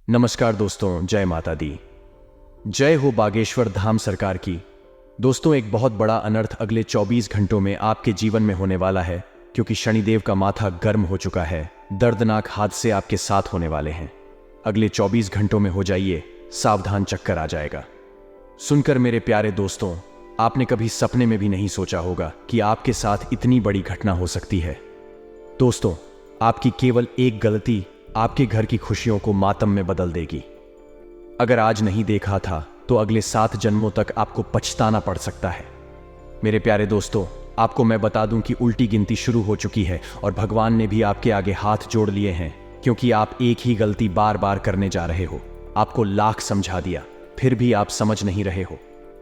नमस्कार दोस्तों, जय माता दी। जय हो बागेश्वर धाम सरकार की। दोस्तों, एक बहुत बड़ा अनर्थ अगले 24 घंटों में आपके जीवन में होने वाला है, क्योंकि शनिदेव का माथा गर्म हो चुका है। दर्दनाक हादसे आपके साथ होने वाले हैं। अगले 24 घंटों में हो जाइए सावधान, चक्कर आ जाएगा। सुनकर मेरे प्यारे दोस्तों, आपने कभी सपने में भी नहीं सोचा होगा कि आपके साथ इतनी बड़ी घटना हो सकती है। दोस्तों, आपकी केवल एक गलती आपके घर की खुशियों को मातम में बदल देगी। अगर आज नहीं देखा था तो अगले 7 जन्मों तक आपको पछताना पड़ सकता है। मेरे प्यारे दोस्तों, आपको मैं बता दूं कि उल्टी गिनती शुरू हो चुकी है और भगवान ने भी आपके आगे हाथ जोड़ लिए हैं, क्योंकि आप एक ही गलती बार बार करने जा रहे हो। आपको लाख समझा दिया, फिर भी आप समझ नहीं रहे हो।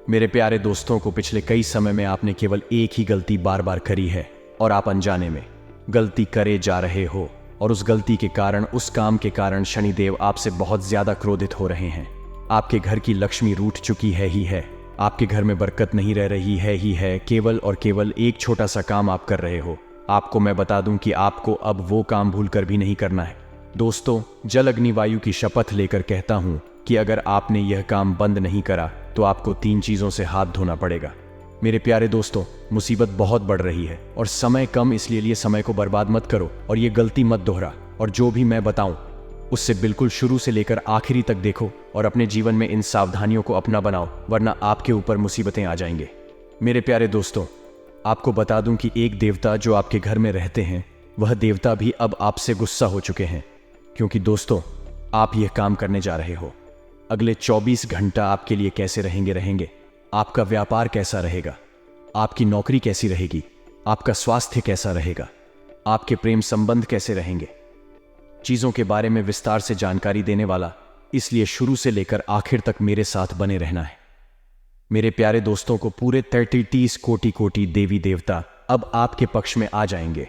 मेरे प्यारे दोस्तों को पिछले कई समय में आपने केवल एक ही गलती बार बार करी है और आप अनजाने में गलती करे जा रहे हो, और उस गलती के कारण, उस काम के कारण शनिदेव आपसे बहुत ज्यादा क्रोधित हो रहे हैं। आपके घर की लक्ष्मी रूठ चुकी है ही है। आपके घर में बरकत नहीं रह रही है ही है। केवल और केवल एक छोटा सा काम आप कर रहे हो। आपको मैं बता दूं कि आपको अब वो काम भूलकर भी नहीं करना है। दोस्तों, जल अग्नि वायु की शपथ लेकर कहता हूं कि अगर आपने यह काम बंद नहीं करा तो आपको 3 चीजों से हाथ धोना पड़ेगा। मेरे प्यारे दोस्तों, मुसीबत बहुत बढ़ रही है और समय कम, इसलिए समय को बर्बाद मत करो और ये गलती मत दोहरा। और जो भी मैं बताऊं उससे बिल्कुल शुरू से लेकर आखिरी तक देखो और अपने जीवन में इन सावधानियों को अपना बनाओ, वरना आपके ऊपर मुसीबतें आ जाएंगे। मेरे प्यारे दोस्तों, आपको बता दूं कि एक देवता जो आपके घर में रहते हैं, वह देवता भी अब आपसे गुस्सा हो चुके हैं, क्योंकि दोस्तों, आप यह काम करने जा रहे हो। अगले 24 घंटा आपके लिए कैसे रहेंगे। आपका व्यापार कैसा रहेगा, आपकी नौकरी कैसी रहेगी, आपका स्वास्थ्य कैसा रहेगा, आपके प्रेम संबंध कैसे रहेंगे, चीजों के बारे में विस्तार से जानकारी देने वाला, इसलिए शुरू से लेकर आखिर तक मेरे साथ बने रहना है। मेरे प्यारे दोस्तों को पूरे 30 कोटि देवी देवता अब आपके पक्ष में आ जाएंगे।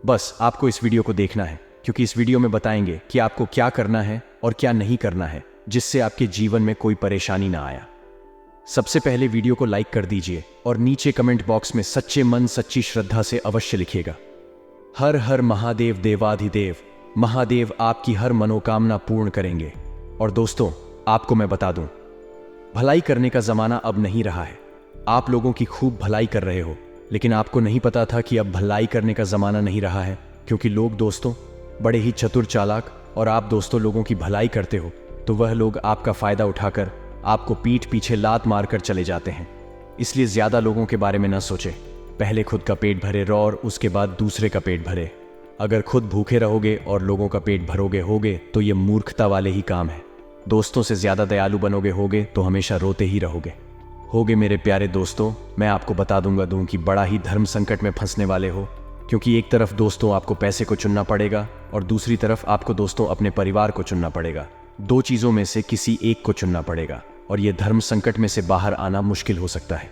बस आपको इस वीडियो को देखना है, क्योंकि इस वीडियो में बताएंगे कि आपको क्या करना है और क्या नहीं करना है, जिससे आपके जीवन में कोई परेशानी ना आया। सबसे पहले वीडियो को लाइक कर दीजिए और नीचे कमेंट बॉक्स में सच्चे मन सच्ची श्रद्धा से अवश्य लिखिएगा, हर हर महादेव देवाधिदेव। महादेव आपकी हर मनोकामना पूर्ण करेंगे। और दोस्तों, आपको मैं बता दूं, भलाई करने का जमाना अब नहीं रहा है। आप लोगों की खूब भलाई कर रहे हो, लेकिन आपको नहीं पता था कि अब भलाई करने का जमाना नहीं रहा है, क्योंकि लोग दोस्तों बड़े ही चतुर चालाक, और आप दोस्तों लोगों की भलाई करते हो तो वह लोग आपका फायदा उठाकर आपको पीठ पीछे लात मारकर चले जाते हैं। इसलिए ज्यादा लोगों के बारे में न सोचे, पहले खुद का पेट भरे और उसके बाद दूसरे का पेट भरे। अगर खुद भूखे रहोगे और लोगों का पेट भरोगे होगे तो ये मूर्खता वाले ही काम है। दोस्तों से ज्यादा दयालु बनोगे होगे तो हमेशा रोते ही रहोगे। मेरे प्यारे दोस्तों, मैं आपको बता दूं कि बड़ा ही धर्म संकट में फंसने वाले हो, क्योंकि एक तरफ दोस्तों आपको पैसे को चुनना पड़ेगा और दूसरी तरफ आपको दोस्तों अपने परिवार को चुनना पड़ेगा। 2 चीजों में से किसी एक को चुनना पड़ेगा और यह धर्म संकट में से बाहर आना मुश्किल हो सकता है।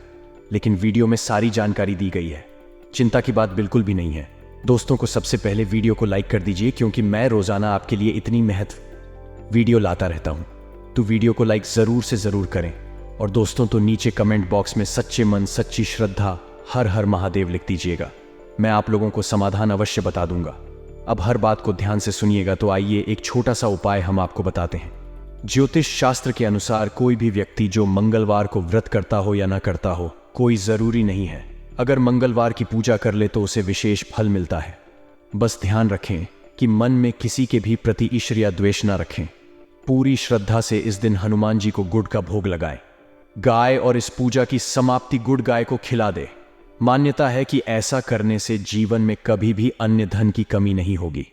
लेकिन वीडियो में सारी जानकारी दी गई है, चिंता की बात बिल्कुल भी नहीं है। दोस्तों को सबसे पहले वीडियो को लाइक कर दीजिए, क्योंकि मैं रोजाना आपके लिए इतनी महत्व वीडियो लाता रहता हूं, तो वीडियो को लाइक जरूर से जरूर करें। और दोस्तों, तो नीचे कमेंट बॉक्स में सच्चे मन सच्ची श्रद्धा हर हर महादेव लिख दीजिएगा। मैं आप लोगों को समाधान अवश्य बता दूंगा। अब हर बात को ध्यान से सुनिएगा। तो आइए एक छोटा सा उपाय हम आपको बताते हैं। ज्योतिष शास्त्र के अनुसार कोई भी व्यक्ति जो मंगलवार को व्रत करता हो या ना करता हो, कोई जरूरी नहीं है। अगर मंगलवार की पूजा कर ले तो उसे विशेष फल मिलता है। बस ध्यान रखें कि मन में किसी के भी प्रति ईर्ष्या या द्वेष ना रखें। पूरी श्रद्धा से इस दिन हनुमान जी को गुड़ का भोग लगाएं, गाय, और इस पूजा की समाप्ति गुड़ गाय को खिला दे। मान्यता है कि ऐसा करने से जीवन में कभी भी अन्य धन की कमी नहीं होगी।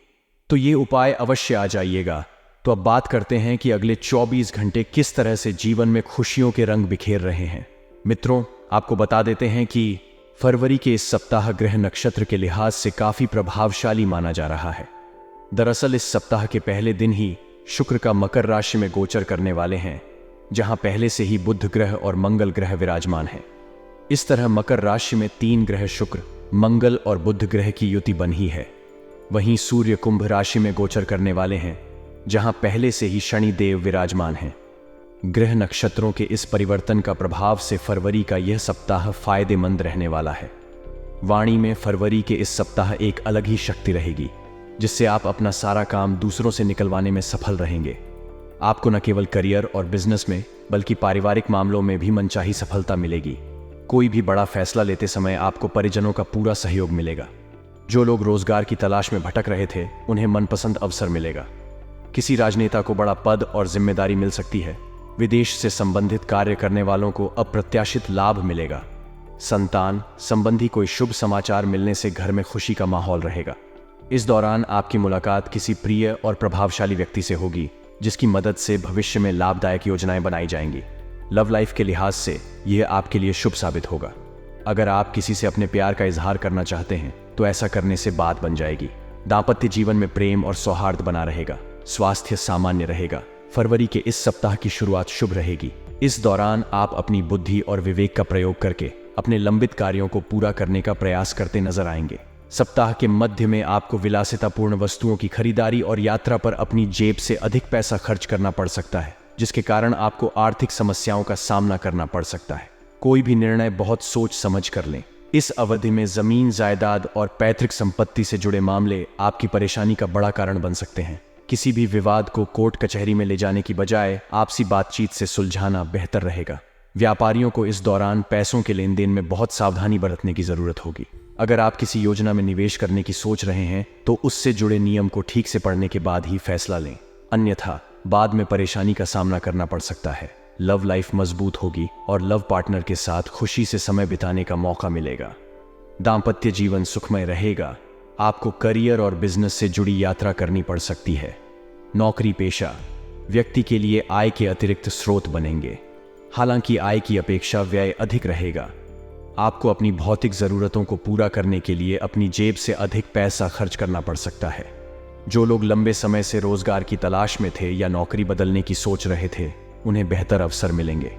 तो ये उपाय अवश्य आ जाइएगा। तो अब बात करते हैं कि अगले 24 घंटे किस तरह से जीवन में खुशियों के रंग बिखेर रहे हैं। मित्रों, आपको बता देते हैं कि फरवरी के इस सप्ताह ग्रह नक्षत्र के लिहाज से काफी प्रभावशाली माना जा रहा है। दरअसल इस सप्ताह के पहले दिन ही शुक्र का मकर राशि में गोचर करने वाले हैं, जहां पहले से ही बुध ग्रह और मंगल ग्रह विराजमान है। इस तरह मकर राशि में 3 ग्रह शुक्र, मंगल और बुध ग्रह की युति बनी है। वहीं सूर्य कुंभ राशि में गोचर करने वाले हैं, जहां पहले से ही शनि देव विराजमान हैं। ग्रह नक्षत्रों के इस परिवर्तन का प्रभाव से फरवरी का यह सप्ताह फायदेमंद रहने वाला है। वाणी में फरवरी के इस सप्ताह एक अलग ही शक्ति रहेगी, जिससे आप अपना सारा काम दूसरों से निकलवाने में सफल रहेंगे। आपको न केवल करियर और बिजनेस में बल्कि पारिवारिक मामलों में भी मनचाही सफलता मिलेगी। कोई भी बड़ा फैसला लेते समय आपको परिजनों का पूरा सहयोग मिलेगा। जो लोग रोजगार की तलाश में भटक रहे थे, उन्हें मनपसंद अवसर मिलेगा। किसी राजनेता को बड़ा पद और जिम्मेदारी मिल सकती है। विदेश से संबंधित कार्य करने वालों को अप्रत्याशित लाभ मिलेगा। संतान संबंधी कोई शुभ समाचार मिलने से घर में खुशी का माहौल रहेगा। इस दौरान आपकी मुलाकात किसी प्रिय और प्रभावशाली व्यक्ति से होगी, जिसकी मदद से भविष्य में लाभदायक योजनाएं बनाई जाएंगी। लव लाइफ के लिहाज से यह आपके लिए शुभ साबित होगा। अगर आप किसी से अपने प्यार का इजहार करना चाहते हैं तो ऐसा करने से बात बन जाएगी। दांपत्य जीवन में प्रेम और सौहार्द बना रहेगा। स्वास्थ्य सामान्य रहेगा। फरवरी के इस सप्ताह की शुरुआत शुभ रहेगी। इस दौरान आप अपनी बुद्धि और विवेक का प्रयोग करके अपने लंबित कार्यों को पूरा करने का प्रयास करते नजर आएंगे। सप्ताह के मध्य में आपको विलासितापूर्ण वस्तुओं की खरीदारी और यात्रा पर अपनी जेब से अधिक पैसा खर्च करना पड़ सकता है, जिसके कारण आपको आर्थिक समस्याओं का सामना करना पड़ सकता है। कोई भी निर्णय बहुत सोच समझ कर लें। इस अवधि में जमीन, जायदाद और पैतृक संपत्ति से जुड़े मामले आपकी परेशानी का बड़ा कारण बन सकते हैं। किसी भी विवाद को कोर्ट कचहरी में ले जाने की बजाय आपसी बातचीत से सुलझाना बेहतर रहेगा। व्यापारियों को इस दौरान पैसों के लेन देन में बहुत सावधानी बरतने की जरूरत होगी। अगर आप किसी योजना में निवेश करने की सोच रहे हैं तो उससे जुड़े नियम को ठीक से पढ़ने के बाद ही फैसला लें, अन्यथा बाद में परेशानी का सामना करना पड़ सकता है। लव लाइफ मजबूत होगी और लव पार्टनर के साथ खुशी से समय बिताने का मौका मिलेगा। दांपत्य जीवन सुखमय रहेगा। आपको करियर और बिजनेस से जुड़ी यात्रा करनी पड़ सकती है। नौकरी पेशा व्यक्ति के लिए आय के अतिरिक्त स्रोत बनेंगे। हालांकि आय की अपेक्षा व्यय अधिक रहेगा। आपको अपनी भौतिक जरूरतों को पूरा करने के लिए अपनी जेब से अधिक पैसा खर्च करना पड़ सकता है। जो लोग लंबे समय से रोजगार की तलाश में थे या नौकरी बदलने की सोच रहे थे, उन्हें बेहतर अवसर मिलेंगे।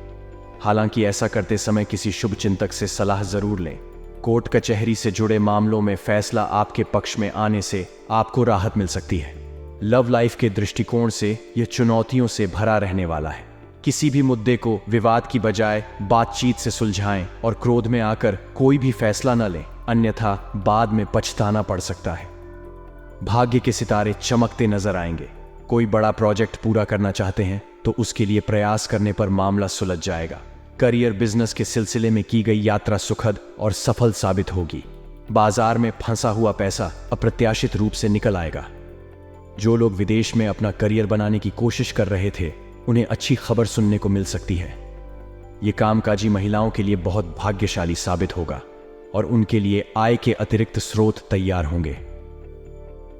हालांकि ऐसा करते समय किसी शुभ चिंतक से सलाह जरूर लें। कोर्ट कचहरी से जुड़े मामलों में फैसला आपके पक्ष में आने से आपको राहत मिल सकती है। लव लाइफ के दृष्टिकोण से यह चुनौतियों से भरा रहने वाला है। किसी भी मुद्दे को विवाद की बजाय बातचीत से सुलझाएं और क्रोध में आकर कोई भी फैसला न लें, अन्यथा बाद में पछताना पड़ सकता है। भाग्य के सितारे चमकते नजर आएंगे। कोई बड़ा प्रोजेक्ट पूरा करना चाहते हैं तो उसके लिए प्रयास करने पर मामला सुलझ जाएगा। करियर बिजनेस के सिलसिले में की गई यात्रा सुखद और सफल साबित होगी। बाजार में फंसा हुआ पैसा अप्रत्याशित रूप से निकल आएगा। जो लोग विदेश में अपना करियर बनाने की कोशिश कर रहे थे, उन्हें अच्छी खबर सुनने को मिल सकती है। ये कामकाजी महिलाओं के लिए बहुत भाग्यशाली साबित होगा और उनके लिए आय के अतिरिक्त स्रोत तैयार होंगे।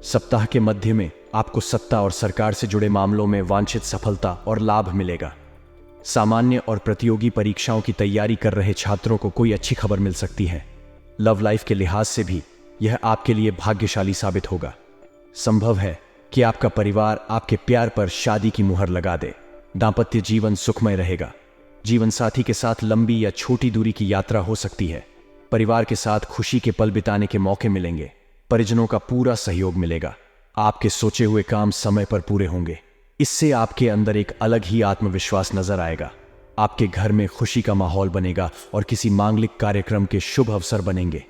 सप्ताह के मध्य में आपको सत्ता और सरकार से जुड़े मामलों में वांछित सफलता और लाभ मिलेगा। सामान्य और प्रतियोगी परीक्षाओं की तैयारी कर रहे छात्रों को कोई अच्छी खबर मिल सकती है। लव लाइफ के लिहाज से भी यह आपके लिए भाग्यशाली साबित होगा। संभव है कि आपका परिवार आपके प्यार पर शादी की मुहर लगा दे। दांपत्य जीवन सुखमय रहेगा। जीवन साथी के साथ लंबी या छोटी दूरी की यात्रा हो सकती है। परिवार के साथ खुशी के पल बिताने के मौके मिलेंगे। परिजनों का पूरा सहयोग मिलेगा। आपके सोचे हुए काम समय पर पूरे होंगे। इससे आपके अंदर एक अलग ही आत्मविश्वास नजर आएगा। आपके घर में खुशी का माहौल बनेगा और किसी मांगलिक कार्यक्रम के शुभ अवसर बनेंगे।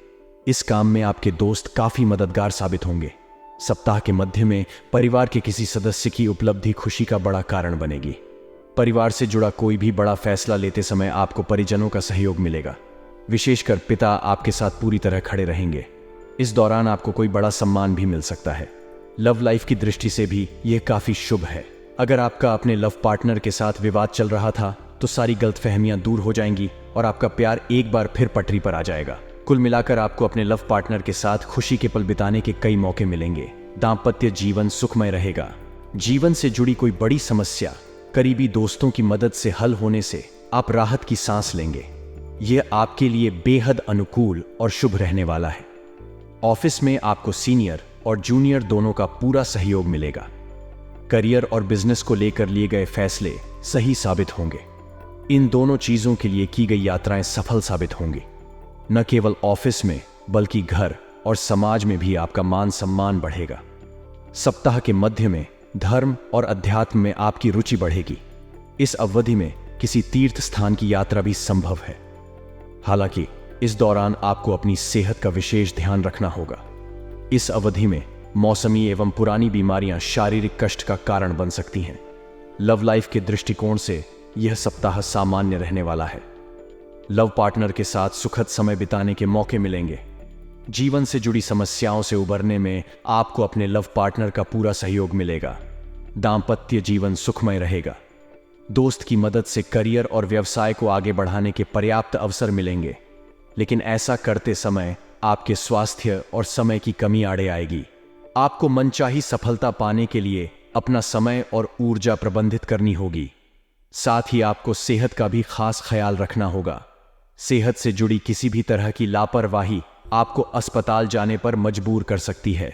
इस काम में आपके दोस्त काफी मददगार साबित होंगे। सप्ताह के मध्य में परिवार के किसी सदस्य की उपलब्धि खुशी का बड़ा कारण बनेगी। परिवार से जुड़ा कोई भी बड़ा फैसला लेते समय आपको परिजनों का सहयोग मिलेगा। विशेषकर पिता आपके साथ पूरी तरह खड़े रहेंगे। इस दौरान आपको कोई बड़ा सम्मान भी मिल सकता है। लव लाइफ की दृष्टि से भी यह काफी शुभ है। अगर आपका अपने लव पार्टनर के साथ विवाद चल रहा था तो सारी गलतफहमियां दूर हो जाएंगी और आपका प्यार एक बार फिर पटरी पर आ जाएगा। कुल मिलाकर आपको अपने लव पार्टनर के साथ खुशी के पल बिताने के कई मौके मिलेंगे। दांपत्य जीवन सुखमय रहेगा। जीवन से जुड़ी कोई बड़ी समस्या करीबी दोस्तों की मदद से हल होने से आप राहत की सांस लेंगे। यह आपके लिए बेहद अनुकूल और शुभ रहने वाला है। ऑफिस में आपको सीनियर और जूनियर दोनों का पूरा सहयोग मिलेगा। करियर और बिजनेस को लेकर लिए गए फैसले सही साबित होंगे। इन दोनों चीजों के लिए की गई यात्राएं सफल साबित होंगी। न केवल ऑफिस में बल्कि घर और समाज में भी आपका मान सम्मान बढ़ेगा। सप्ताह के मध्य में धर्म और अध्यात्म में आपकी रुचि बढ़ेगी। इस अवधि में किसी तीर्थ स्थान की यात्रा भी संभव है। हालांकि इस दौरान आपको अपनी सेहत का विशेष ध्यान रखना होगा। इस अवधि में मौसमी एवं पुरानी बीमारियां शारीरिक कष्ट का कारण बन सकती हैं। लव लाइफ के दृष्टिकोण से यह सप्ताह सामान्य रहने वाला है। लव पार्टनर के साथ सुखद समय बिताने के मौके मिलेंगे। जीवन से जुड़ी समस्याओं से उबरने में आपको अपने लव पार्टनर का पूरा सहयोग मिलेगा। दाम्पत्य जीवन सुखमय रहेगा। दोस्त की मदद से करियर और व्यवसाय को आगे बढ़ाने के पर्याप्त अवसर मिलेंगे, लेकिन ऐसा करते समय आपके स्वास्थ्य और समय की कमी आड़े आएगी। आपको मनचाही सफलता पाने के लिए अपना समय और ऊर्जा प्रबंधित करनी होगी। साथ ही आपको सेहत का भी खास ख्याल रखना होगा। सेहत से जुड़ी किसी भी तरह की लापरवाही आपको अस्पताल जाने पर मजबूर कर सकती है।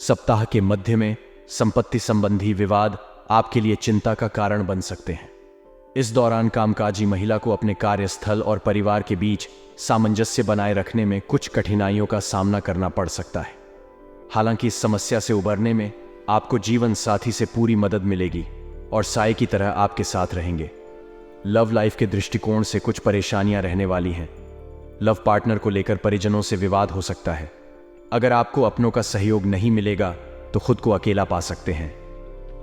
सप्ताह के मध्य में संपत्ति संबंधी विवाद आपके लिए चिंता का कारण बन सकते हैं। इस दौरान कामकाजी महिला को अपने कार्यस्थल और परिवार के बीच सामंजस्य बनाए रखने में कुछ कठिनाइयों का सामना करना पड़ सकता है। हालांकि इस समस्या से उबरने में आपको जीवन साथी से पूरी मदद मिलेगी और साए की तरह आपके साथ रहेंगे। लव लाइफ के दृष्टिकोण से कुछ परेशानियां रहने वाली हैं। लव पार्टनर को लेकर परिजनों से विवाद हो सकता है। अगर आपको अपनों का सहयोग नहीं मिलेगा तो खुद को अकेला पा सकते हैं।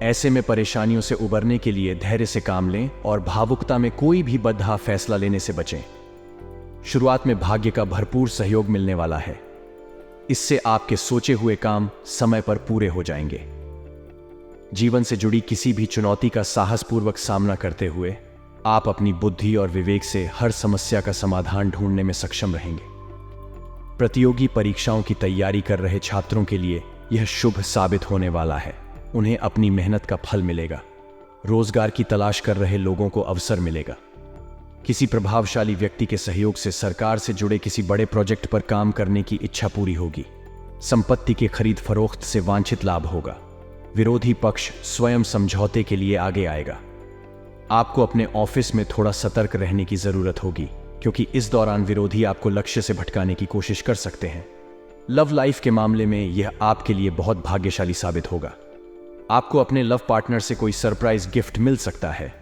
ऐसे में परेशानियों से उबरने के लिए धैर्य से काम लें और भावुकता में कोई भी बदहा फैसला लेने से बचें। शुरुआत में भाग्य का भरपूर सहयोग मिलने वाला है। इससे आपके सोचे हुए काम समय पर पूरे हो जाएंगे। जीवन से जुड़ी किसी भी चुनौती का साहसपूर्वक सामना करते हुए आप अपनी बुद्धि और विवेक से हर समस्या का समाधान ढूंढने में सक्षम रहेंगे। प्रतियोगी परीक्षाओं की तैयारी कर रहे छात्रों के लिए यह शुभ साबित होने वाला है। उन्हें अपनी मेहनत का फल मिलेगा। रोजगार की तलाश कर रहे लोगों को अवसर मिलेगा। किसी प्रभावशाली व्यक्ति के सहयोग से सरकार से जुड़े किसी बड़े प्रोजेक्ट पर काम करने की इच्छा पूरी होगी। संपत्ति के खरीद फरोख्त से वांछित लाभ होगा। विरोधी पक्ष स्वयं समझौते के लिए आगे आएगा। आपको अपने ऑफिस में थोड़ा सतर्क रहने की जरूरत होगी, क्योंकि इस दौरान विरोधी आपको लक्ष्य से भटकाने की कोशिश कर सकते हैं। लव लाइफ के मामले में यह आपके लिए बहुत भाग्यशाली साबित होगा। आपको अपने लव पार्टनर से कोई सरप्राइज गिफ्ट मिल सकता है।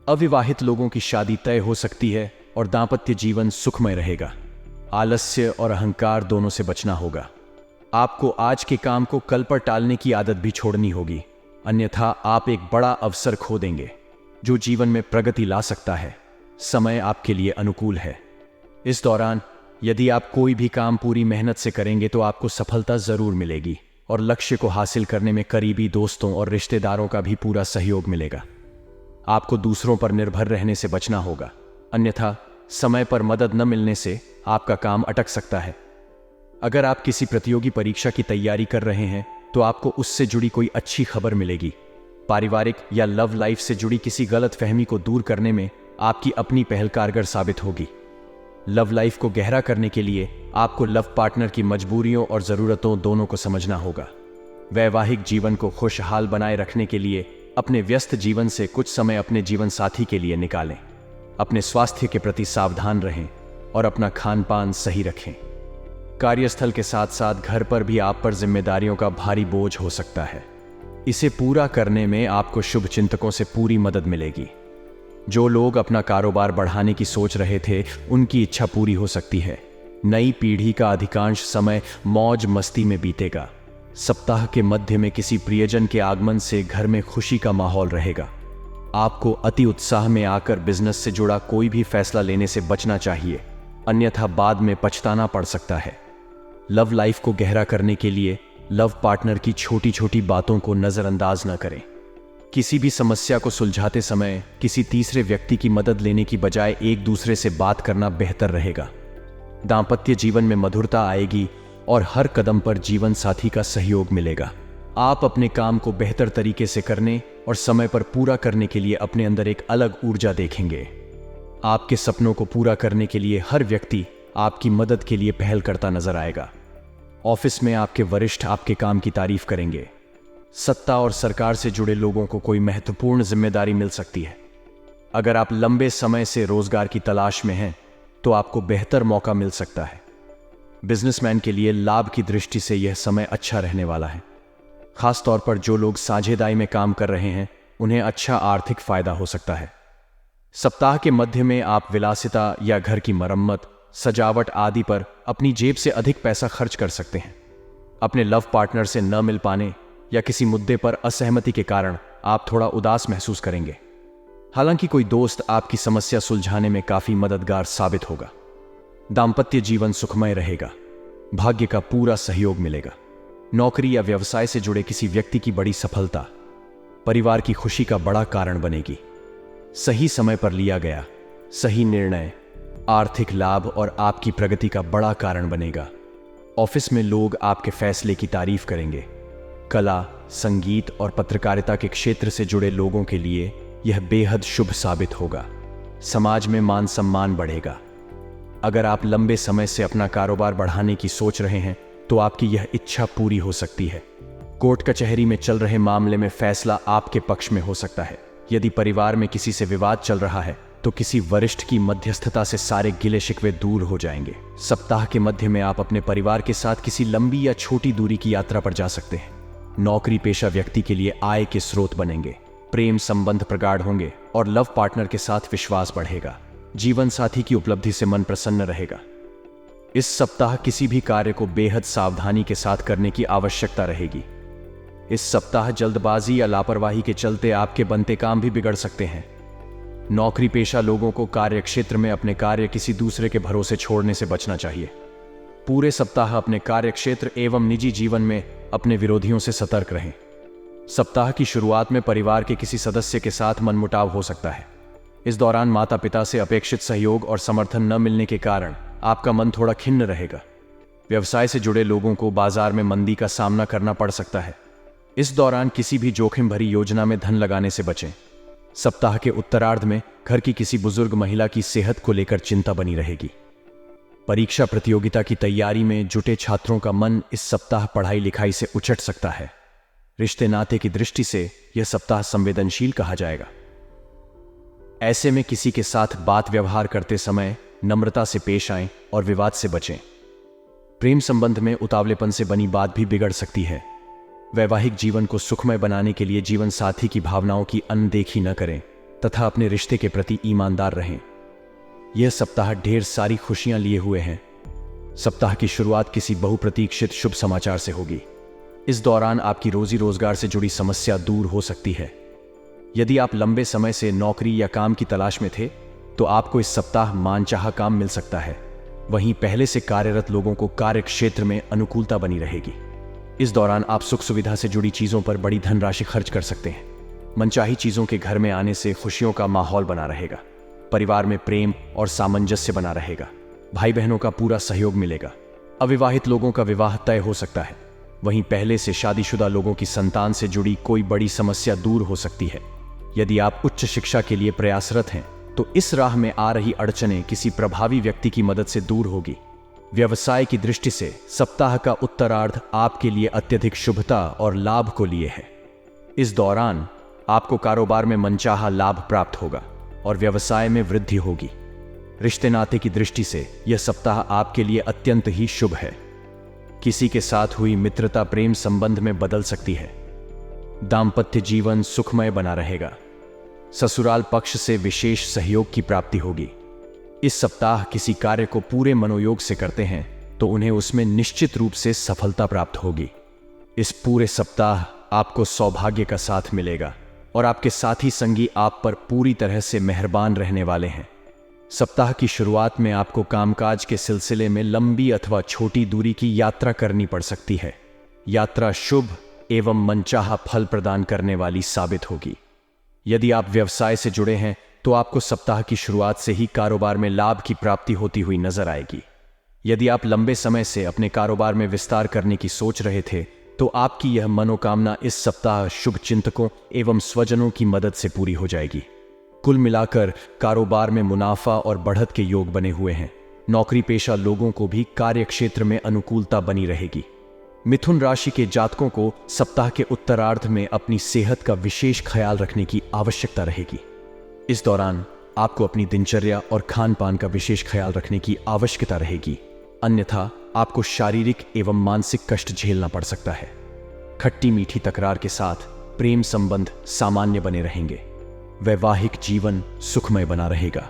अविवाहित लोगों की शादी तय हो सकती है और दाम्पत्य जीवन सुखमय रहेगा। आलस्य और अहंकार दोनों से बचना होगा। आपको आज के काम को कल पर टालने की आदत भी छोड़नी होगी, अन्यथा आप एक बड़ा अवसर खो देंगे जो जीवन में प्रगति ला सकता है। समय आपके लिए अनुकूल है। इस दौरान यदि आप कोई भी काम पूरी मेहनत से करेंगे तो आपको सफलता जरूर मिलेगी और लक्ष्य को हासिल करने में करीबी दोस्तों और रिश्तेदारों का भी पूरा सहयोग मिलेगा। आपको दूसरों पर निर्भर रहने से बचना होगा, अन्यथा समय पर मदद न मिलने से आपका काम अटक सकता है। अगर आप किसी प्रतियोगी परीक्षा की तैयारी कर रहे हैं तो आपको उससे जुड़ी कोई अच्छी खबर मिलेगी। पारिवारिक या लव लाइफ से जुड़ी किसी गलतफहमी को दूर करने में आपकी अपनी पहल कारगर साबित होगी। लव लाइफ को गहरा करने के लिए आपको लव पार्टनर की मजबूरियों और ज़रूरतों दोनों को समझना होगा। वैवाहिक जीवन को खुशहाल बनाए रखने के लिए अपने व्यस्त जीवन से कुछ समय अपने जीवन साथी के लिए निकालें। अपने स्वास्थ्य के प्रति सावधान रहें और अपना खान पान सही रखें। कार्यस्थल के साथ साथ घर पर भी आप पर जिम्मेदारियों का भारी बोझ हो सकता है। इसे पूरा करने में आपको शुभ चिंतकों से पूरी मदद मिलेगी। जो लोग अपना कारोबार बढ़ाने की सोच रहे थे, उनकी इच्छा पूरी हो सकती है। नई पीढ़ी का अधिकांश समय मौज मस्ती में बीतेगा। सप्ताह के मध्य में किसी प्रियजन के आगमन से घर में खुशी का माहौल रहेगा। आपको अति उत्साह में आकर बिजनेस से जुड़ा कोई भी फैसला लेने से बचना चाहिए, अन्यथा बाद में पछताना पड़ सकता है। लव लाइफ को गहरा करने के लिए लव पार्टनर की छोटी छोटी बातों को नजरअंदाज न करें। किसी भी समस्या को सुलझाते समय किसी तीसरे व्यक्ति की मदद लेने की बजाय एक दूसरे से बात करना बेहतर रहेगा। दाम्पत्य जीवन में मधुरता आएगी और हर कदम पर जीवन साथी का सहयोग मिलेगा। आप अपने काम को बेहतर तरीके से करने और समय पर पूरा करने के लिए अपने अंदर एक अलग ऊर्जा देखेंगे। आपके सपनों को पूरा करने के लिए हर व्यक्ति आपकी मदद के लिए पहल करता नजर आएगा। ऑफिस में आपके वरिष्ठ आपके काम की तारीफ करेंगे। सत्ता और सरकार से जुड़े लोगों को कोई महत्वपूर्ण जिम्मेदारी मिल सकती है। अगर आप लंबे समय से रोजगार की तलाश में हैं तो आपको बेहतर मौका मिल सकता है। बिजनेसमैन के लिए लाभ की दृष्टि से यह समय अच्छा रहने वाला है। खासतौर पर जो लोग साझेदारी में काम कर रहे हैं, उन्हें अच्छा आर्थिक फायदा हो सकता है। सप्ताह के मध्य में आप विलासिता या घर की मरम्मत, सजावट आदि पर अपनी जेब से अधिक पैसा खर्च कर सकते हैं। अपने लव पार्टनर से न मिल पाने या किसी मुद्दे पर असहमति के कारण आप थोड़ा उदास महसूस करेंगे। हालांकि कोई दोस्त आपकी समस्या सुलझाने में काफी मददगार साबित होगा। दाम्पत्य जीवन सुखमय रहेगा। भाग्य का पूरा सहयोग मिलेगा। नौकरी या व्यवसाय से जुड़े किसी व्यक्ति की बड़ी सफलता परिवार की खुशी का बड़ा कारण बनेगी। सही समय पर लिया गया सही निर्णय आर्थिक लाभ और आपकी प्रगति का बड़ा कारण बनेगा। ऑफिस में लोग आपके फैसले की तारीफ करेंगे। कला, संगीत और पत्रकारिता के क्षेत्र से जुड़े लोगों के लिए यह बेहद शुभ साबित होगा। समाज में मान सम्मान बढ़ेगा। अगर आप लंबे समय से अपना कारोबार बढ़ाने की सोच रहे हैं तो आपकी यह इच्छा पूरी हो सकती है। कोर्ट कचहरी में चल रहे मामले में फैसला आपके पक्ष में हो सकता है। यदि परिवार में किसी से विवाद चल रहा है तो किसी वरिष्ठ की मध्यस्थता से सारे गिले शिकवे दूर हो जाएंगे। सप्ताह के मध्य में आप अपने परिवार के साथ किसी लंबी या छोटी दूरी की यात्रा पर जा सकते हैं। नौकरी पेशा व्यक्ति के लिए आय के स्रोत बनेंगे। प्रेम संबंध प्रगाढ़ होंगे और लव पार्टनर के साथ विश्वास बढ़ेगा। जीवन साथी की उपलब्धि से मन प्रसन्न रहेगा। इस सप्ताह किसी भी कार्य को बेहद सावधानी के साथ करने की आवश्यकता रहेगी। इस सप्ताह जल्दबाजी या लापरवाही के चलते आपके बनते काम भी बिगड़ सकते हैं। नौकरी पेशा लोगों को कार्य क्षेत्र में अपने कार्य किसी दूसरे के भरोसे छोड़ने से बचना चाहिए। पूरे सप्ताह अपने कार्य क्षेत्र एवं निजी जीवन में अपने विरोधियों से सतर्क रहें। सप्ताह की शुरुआत में परिवार के किसी सदस्य के साथ मनमुटाव हो सकता है। इस दौरान माता पिता से अपेक्षित सहयोग और समर्थन न मिलने के कारण आपका मन थोड़ा खिन्न रहेगा। व्यवसाय से जुड़े लोगों को बाजार में मंदी का सामना करना पड़ सकता है। इस दौरान किसी भी जोखिम भरी योजना में धन लगाने से बचें। सप्ताह के उत्तरार्ध में घर की किसी बुजुर्ग महिला की सेहत को लेकर चिंता बनी रहेगी। परीक्षा प्रतियोगिता की तैयारी में जुटे छात्रों का मन इस सप्ताह पढ़ाई लिखाई से उचट सकता है। रिश्ते नाते की दृष्टि से यह सप्ताह संवेदनशील कहा जाएगा। ऐसे में किसी के साथ बात व्यवहार करते समय नम्रता से पेश आएं और विवाद से बचें। प्रेम संबंध में उतावलेपन से बनी बात भी बिगड़ सकती है। वैवाहिक जीवन को सुखमय बनाने के लिए जीवन साथी की भावनाओं की अनदेखी न करें तथा अपने रिश्ते के प्रति ईमानदार रहें। यह सप्ताह ढेर सारी खुशियां लिए हुए हैं। सप्ताह की शुरुआत किसी बहुप्रतीक्षित शुभ समाचार से होगी। इस दौरान आपकी रोजी रोजगार से जुड़ी समस्या दूर हो सकती है। यदि आप लंबे समय से नौकरी या काम की तलाश में थे तो आपको इस सप्ताह मानचाहा काम मिल सकता है। वहीं पहले से कार्यरत लोगों को कार्य क्षेत्र में अनुकूलता बनी रहेगी। इस दौरान आप सुख सुविधा से जुड़ी चीजों पर बड़ी धनराशि खर्च कर सकते हैं। मनचाही चीजों के घर में आने से खुशियों का माहौल बना रहेगा। परिवार में प्रेम और सामंजस्य बना रहेगा। भाई बहनों का पूरा सहयोग मिलेगा। अविवाहित लोगों का विवाह तय हो सकता है। वहीं पहले से शादीशुदा लोगों की संतान से जुड़ी कोई बड़ी समस्या दूर हो सकती है। यदि आप उच्च शिक्षा के लिए प्रयासरत हैं तो इस राह में आ रही अड़चनें किसी प्रभावी व्यक्ति की मदद से दूर होगी। व्यवसाय की दृष्टि से सप्ताह का उत्तरार्ध आपके लिए अत्यधिक शुभता और लाभ को लिए है। इस दौरान आपको कारोबार में मनचाहा लाभ प्राप्त होगा और व्यवसाय में वृद्धि होगी। रिश्ते नाते की दृष्टि से यह सप्ताह आपके लिए अत्यंत ही शुभ है। किसी के साथ हुई मित्रता प्रेम संबंध में बदल सकती है। दाम्पत्य जीवन सुखमय बना रहेगा। ससुराल पक्ष से विशेष सहयोग की प्राप्ति होगी। इस सप्ताह किसी कार्य को पूरे मनोयोग से करते हैं तो उन्हें उसमें निश्चित रूप से सफलता प्राप्त होगी। इस पूरे सप्ताह आपको सौभाग्य का साथ मिलेगा और आपके साथी संगी आप पर पूरी तरह से मेहरबान रहने वाले हैं। सप्ताह की शुरुआत में आपको कामकाज के सिलसिले में लंबी अथवा छोटी दूरी की यात्रा करनी पड़ सकती है। यात्रा शुभ एवं मनचाहा फल प्रदान करने वाली साबित होगी। यदि आप व्यवसाय से जुड़े हैं तो आपको सप्ताह की शुरुआत से ही कारोबार में लाभ की प्राप्ति होती हुई नजर आएगी। यदि आप लंबे समय से अपने कारोबार में विस्तार करने की सोच रहे थे तो आपकी यह मनोकामना इस सप्ताह शुभ चिंतकों एवं स्वजनों की मदद से पूरी हो जाएगी। कुल मिलाकर कारोबार में मुनाफा और बढ़त के योग बने हुए हैं। नौकरी पेशा लोगों को भी कार्य क्षेत्र में अनुकूलता बनी रहेगी। मिथुन राशि के जातकों को सप्ताह के उत्तरार्ध में अपनी सेहत का विशेष ख्याल रखने की आवश्यकता रहेगी। इस दौरान आपको अपनी दिनचर्या और खान पान का विशेष ख्याल रखने की आवश्यकता रहेगी, अन्यथा आपको शारीरिक एवं मानसिक कष्ट झेलना पड़ सकता है। खट्टी मीठी तकरार के साथ प्रेम संबंध सामान्य बने रहेंगे। वैवाहिक जीवन सुखमय बना रहेगा।